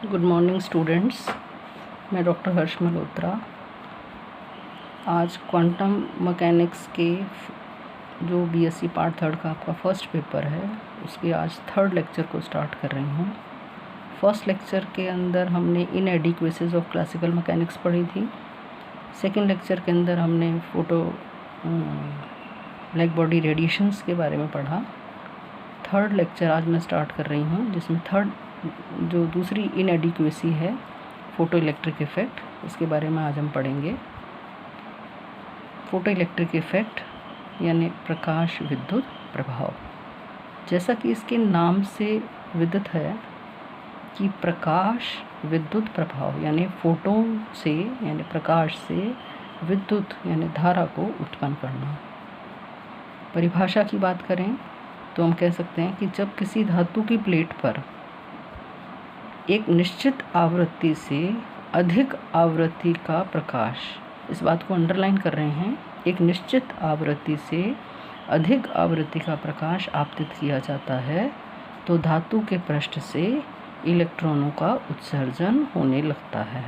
Good morning students. मैं doctor हर्ष मल्होत्रा। आज quantum mechanics के जो बीएससी पार्ट थर्ड का आपका फर्स्ट पेपर है उसके आज थर्ड लेक्चर को स्टार्ट कर रही हूँ। फर्स्ट लेक्चर के अंदर हमने इनएडिक्वेसीज ऑफ क्लासिकल मैकेनिक्स पढ़ी थी। सेकंड लेक्चर के अंदर हमने फोटो ब्लैक बॉडी रेडिएशंस के बारे में पढ़ा। थर्ड लेक्चर आज मैं स्टार्ट कर रही हूँ जिसमें थर्ड जो दूसरी इनएडिक्वेसी है फ़ोटो इलेक्ट्रिक इफ़ेक्ट, उसके बारे में आज हम पढ़ेंगे। फ़ोटो इलेक्ट्रिक इफ़ेक्ट यानी प्रकाश विद्युत प्रभाव। जैसा कि इसके नाम से विदित है कि प्रकाश विद्युत प्रभाव यानी फोटोन से यानी प्रकाश से विद्युत यानी धारा को उत्पन्न करना। परिभाषा की बात करें तो हम कह सकते हैं कि जब किसी धातु की प्लेट पर एक निश्चित आवृत्ति से अधिक आवृत्ति का प्रकाश, इस बात को अंडरलाइन कर रहे हैं, एक निश्चित आवृत्ति से अधिक आवृत्ति का प्रकाश आपतित किया जाता है तो धातु के पृष्ठ से इलेक्ट्रॉनों का उत्सर्जन होने लगता है।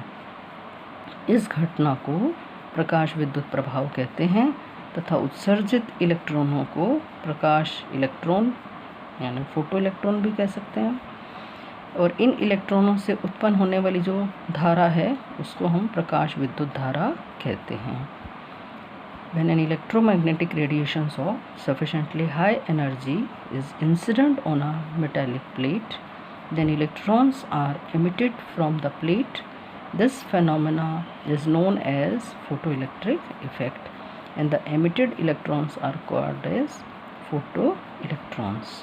इस घटना को प्रकाश विद्युत प्रभाव कहते हैं तथा उत्सर्जित इलेक्ट्रॉनों को प्रकाश इलेक्ट्रॉन यानी फोटो इलेक्ट्रॉन भी कह सकते हैं। और इन इलेक्ट्रॉनों से उत्पन्न होने वाली जो धारा है उसको हम प्रकाश विद्युत धारा कहते हैं। When an electromagnetic radiations of sufficiently high energy is incident on a metallic plate, then electrons are emitted from the plate. This phenomena is known as photoelectric effect, and the emitted electrons are called as photoelectrons.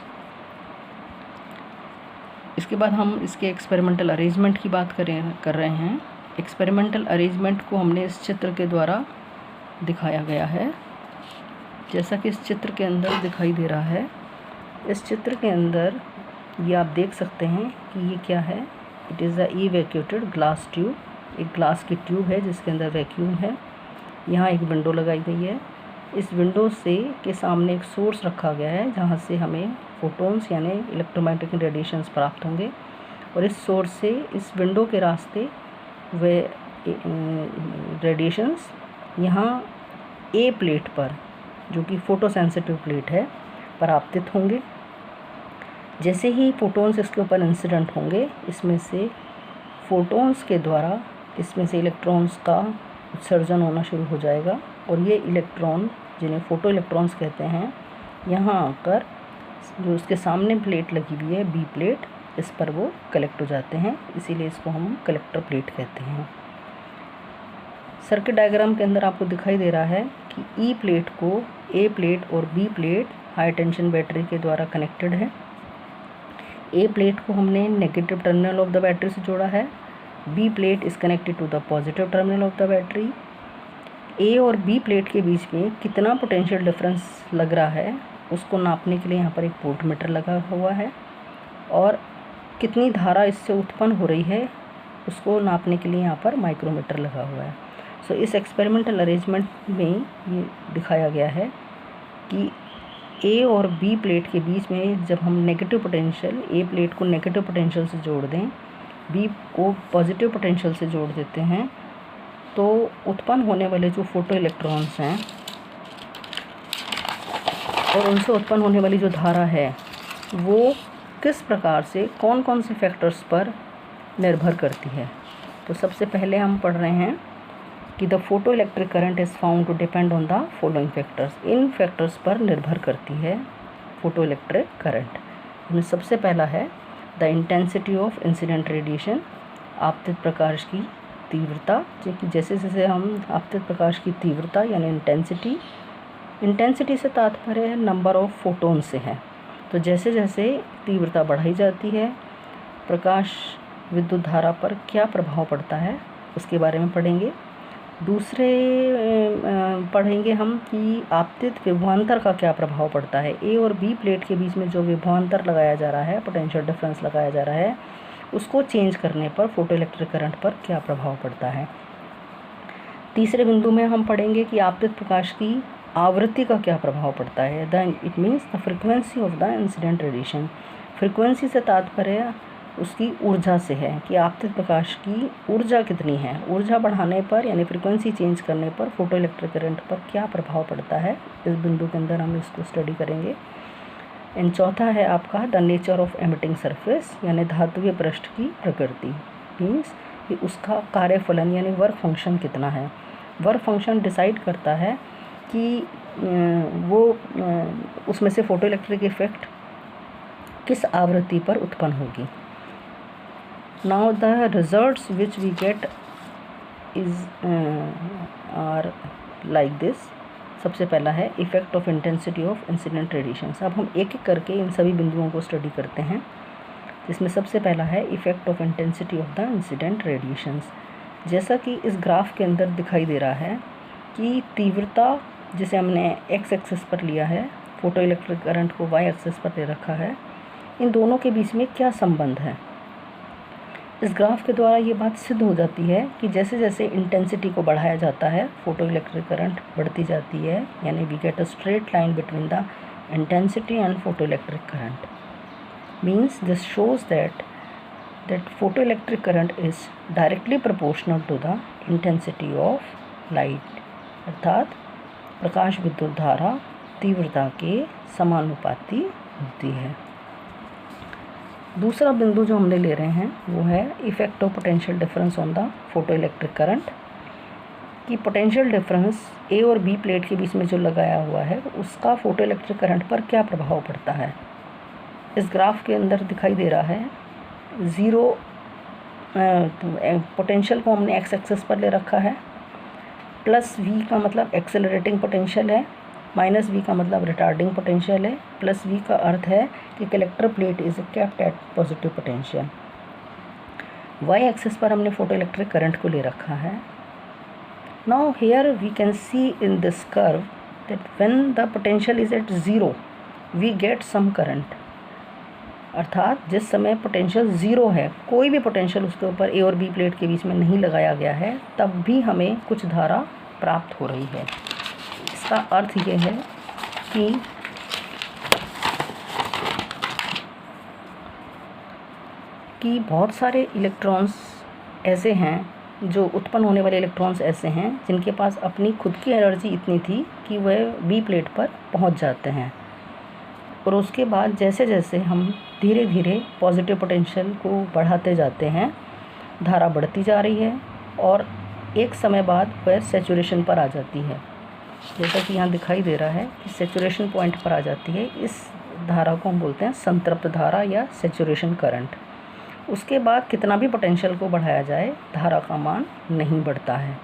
इसके बाद हम इसके experimental arrangement की बात कर रहे हैं। Experimental arrangement को हमने इस चित्र के द्वारा दिखाया गया है, जैसा कि इस चित्र के अंदर दिखाई दे रहा है। इस चित्र के अंदर ये आप देख सकते हैं कि ये क्या है। It is a evacuated glass tube. एक ग्लास की ट्यूब है जिसके अंदर वैक्यूम है। यहाँ एक विंडो लगाई गई है। इस विंडो से के सामने एक सोर्स रखा गया है जहाँ से हमें फोटोन्स यानी इलेक्ट्रोमैग्नेटिक रेडिएशंस प्राप्त होंगे और इस सोर्स से इस विंडो के रास्ते वे रेडिएशंस यहाँ ए प्लेट पर, जो कि फ़ोटो सेंसिटिव प्लेट है, पर आपतित होंगे। जैसे ही फोटोन्स इसके ऊपर इंसिडेंट होंगे, इसमें से फोटोन्स के द्वारा इसमें से इलेक्ट्रॉन्स का उत्सर्जन होना शुरू हो जाएगा और ये इलेक्ट्रॉन, जिन्हें फ़ोटो इलेक्ट्रॉन्स कहते हैं, यहाँ आकर जो उसके सामने प्लेट लगी हुई है बी प्लेट, इस पर वो कलेक्ट हो जाते हैं। इसीलिए इसको हम कलेक्टर प्लेट कहते हैं। सर्किट डायग्राम के अंदर आपको दिखाई दे रहा है कि ई प्लेट को ए प्लेट और B plate high tension battery के द्वारा कनेक्टेड है। ए प्लेट को हमने negative terminal of the battery से जोड़ा है। B plate is connected to the positive terminal of the battery. A और बी प्लेट के बीच में कितना पोटेंशियल डिफरेंस लग रहा है उसको नापने के लिए यहाँ पर एक वोल्टमीटर लगा हुआ है और कितनी धारा इससे उत्पन्न हो रही है उसको नापने के लिए यहाँ पर माइक्रोमीटर लगा हुआ है। सो इस एक्सपेरिमेंटल अरेंजमेंट में ये दिखाया गया है कि ए और बी प्लेट के बीच में जब हम नेगेटिव पोटेंशियल, ए प्लेट को नेगेटिव पोटेंशियल से जोड़ दें, बी को पॉजिटिव पोटेंशियल से जोड़ देते हैं, तो उत्पन्न होने वाले जो फोटो इलेक्ट्रॉन्स हैं और उनसे उत्पन्न होने वाली जो धारा है वो किस प्रकार से कौन कौन से फैक्टर्स पर निर्भर करती है। तो सबसे पहले हम पढ़ रहे हैं कि the photo electric current is found to depend on the following factors. इन फैक्टर्स पर निर्भर करती है फोटो इलेक्ट्रिक करंट। इनमें सबसे पहला है the intensity of incident radiation, आपतित प्रकाश की तीव्रता। जैसे जैसे हम आपतित प्रकाश की तीव्रता यानी इंटेंसिटी से तात्पर्य है नंबर ऑफ फोटोन से है। तो जैसे जैसे तीव्रता बढ़ाई जाती है, प्रकाश विद्युत धारा पर क्या प्रभाव पड़ता है उसके बारे में पढ़ेंगे। दूसरे पढ़ेंगे हम कि आपतित विभवांतर का क्या प्रभाव पड़ता है। ए और बी प्लेट के बीच में जो विभवांतर लगाया जा रहा है, पोटेंशियल डिफरेंस लगाया जा रहा है, उसको चेंज करने पर फोटो इलेक्ट्रिक करंट पर क्या प्रभाव पड़ता है। तीसरे बिंदु में हम पढ़ेंगे कि आपतित प्रकाश की आवृत्ति का क्या प्रभाव पड़ता है। It means the frequency of the incident radiation. Frequency से तात्पर्य उसकी ऊर्जा से है कि आपतित प्रकाश की ऊर्जा कितनी है। ऊर्जा बढ़ाने पर यानी फ्रीक्वेंसी चेंज करने पर फोटो इलेक्ट्रिक करंट पर क्या प्रभाव पड़ता है, इस बिंदु के अंदर हम इसको स्टडी करेंगे। एंड चौथा है आपका the nature of emitting surface, यानी धातुवीय पृष्ठ की प्रकृति। मीन्स कि उसका कार्यफलन यानी वर्क फंक्शन कितना है। वर्क फंक्शन डिसाइड करता है कि वो उसमें से फोटो इलेक्ट्रिक इफेक्ट किस आवृत्ति पर उत्पन्न होगी। Now the results which we get is are like this. सबसे पहला है effect of intensity of incident radiations. अब हम एक एक करके इन सभी बिंदुओं को स्टडी करते हैं, जिसमें सबसे पहला है effect of intensity of the incident radiations. जैसा कि इस ग्राफ के अंदर दिखाई दे रहा है कि तीव्रता जिसे हमने एक्स एक्सिस पर लिया है, फोटो इलेक्ट्रिक करंट को वाई एक्सिस पर ले रखा है, इन दोनों के बीच में क्या संबंध है। इस ग्राफ के द्वारा ये बात सिद्ध हो जाती है कि जैसे जैसे इंटेंसिटी को बढ़ाया जाता है फोटो इलेक्ट्रिक करंट बढ़ती जाती है, यानी we get a straight line between the intensity and photo electric current. Means this shows that photoelectric current is directly proportional to the intensity of light, अर्थात प्रकाश विद्युत धारा तीव्रता के समानुपाती होती है। दूसरा बिंदु जो हमने ले रहे हैं वो है effect of potential difference on the photo electric current, कि पोटेंशियल डिफरेंस ए और बी प्लेट के बीच में जो लगाया हुआ है उसका फोटो इलेक्ट्रिक करंट पर क्या प्रभाव पड़ता है। इस ग्राफ के अंदर दिखाई दे रहा है ज़ीरो पोटेंशियल को हमने एक्स एक्सिस पर ले रखा है, प्लस वी का मतलब एक्सेलरेटिंग पोटेंशियल है, माइनस वी का मतलब रिटार्डिंग पोटेंशियल है, प्लस वी का अर्थ है कि collector plate is kept at positive potential. Y axis पर हमने फोटो इलेक्ट्रिक करंट को ले रखा है। Now here we can see in this curve that when the potential is at zero we get some current, अर्थात जिस समय potential zero है, कोई भी पोटेंशियल उसके ऊपर ए और बी प्लेट के बीच में नहीं लगाया गया है, तब भी हमें कुछ धारा प्राप्त हो रही है। इसका अर्थ ये है कि बहुत सारे इलेक्ट्रॉन्स ऐसे हैं, जो उत्पन्न होने वाले इलेक्ट्रॉन्स ऐसे हैं जिनके पास अपनी खुद की एनर्जी इतनी थी कि वह बी प्लेट पर पहुंच जाते हैं, और उसके बाद जैसे जैसे हम धीरे धीरे पॉजिटिव पोटेंशियल को बढ़ाते जाते हैं, धारा बढ़ती जा रही है और एक समय बाद वह सैचुरेशन पर आ जाती है। जैसा कि यहाँ दिखाई दे रहा है कि सैचुरेशन पॉइंट पर आ जाती है। इस धारा को हम बोलते हैं संतृप्त धारा या सैचुरेशन करंट। उसके बाद कितना भी पोटेंशियल को बढ़ाया जाए, धारा का मान नहीं बढ़ता है।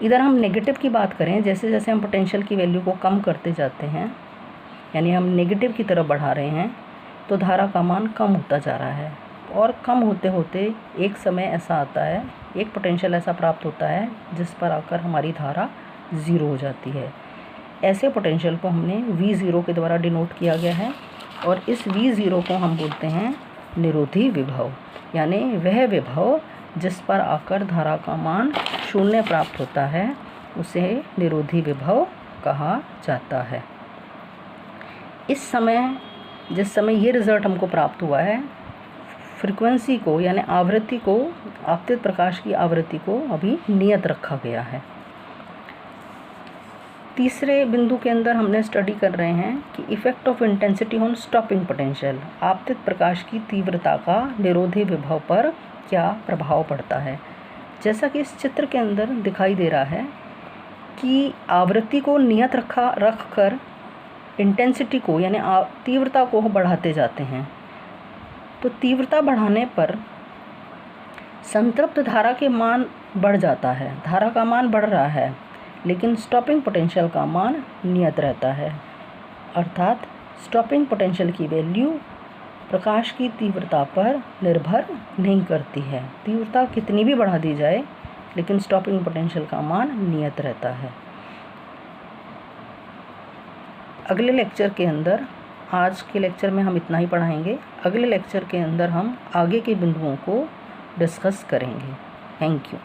इधर हम नेगेटिव की बात करें, जैसे जैसे हम पोटेंशियल की वैल्यू को कम करते जाते हैं, यानी हम नेगेटिव की तरफ बढ़ा रहे हैं, तो धारा का मान कम होता जा रहा है, और कम होते होते एक समय ऐसा आता है, एक पोटेंशियल ऐसा प्राप्त होता है जिस पर आकर हमारी धारा ज़ीरो हो जाती है। ऐसे पोटेंशियल को हमने V0 के द्वारा डिनोट किया गया है, और इस V0 को हम बोलते हैं निरोधी विभव, यानी वह विभव जिस पर आकर धारा का मान शून्य प्राप्त होता है उसे निरोधी विभव कहा जाता है। इस समय जिस समय ये रिज़ल्ट हमको प्राप्त हुआ है, फ्रीक्वेंसी को यानी आवृत्ति को, आपतित प्रकाश की आवृत्ति को अभी नियत रखा गया है। तीसरे बिंदु के अंदर हमने स्टडी कर रहे हैं कि effect of intensity on stopping potential, आपतित प्रकाश की तीव्रता का निरोधी विभव पर क्या प्रभाव पड़ता है। जैसा कि इस चित्र के अंदर दिखाई दे रहा है कि आवृत्ति को नियत रख कर इंटेंसिटी को यानी तीव्रता को बढ़ाते जाते हैं, तो तीव्रता बढ़ाने पर संतृप्त धारा के मान बढ़ जाता है, धारा का मान बढ़ रहा है, लेकिन स्टॉपिंग पोटेंशियल का मान नियत रहता है। अर्थात स्टॉपिंग पोटेंशियल की वैल्यू प्रकाश की तीव्रता पर निर्भर नहीं करती है। तीव्रता कितनी भी बढ़ा दी जाए, लेकिन स्टॉपिंग पोटेंशियल का मान नियत रहता है। अगले लेक्चर के अंदर, आज के लेक्चर में हम इतना ही पढ़ाएंगे। अगले लेक्चर के अंदर हम आगे के बिंदुओं को डिस्कस करेंगे। Thank you.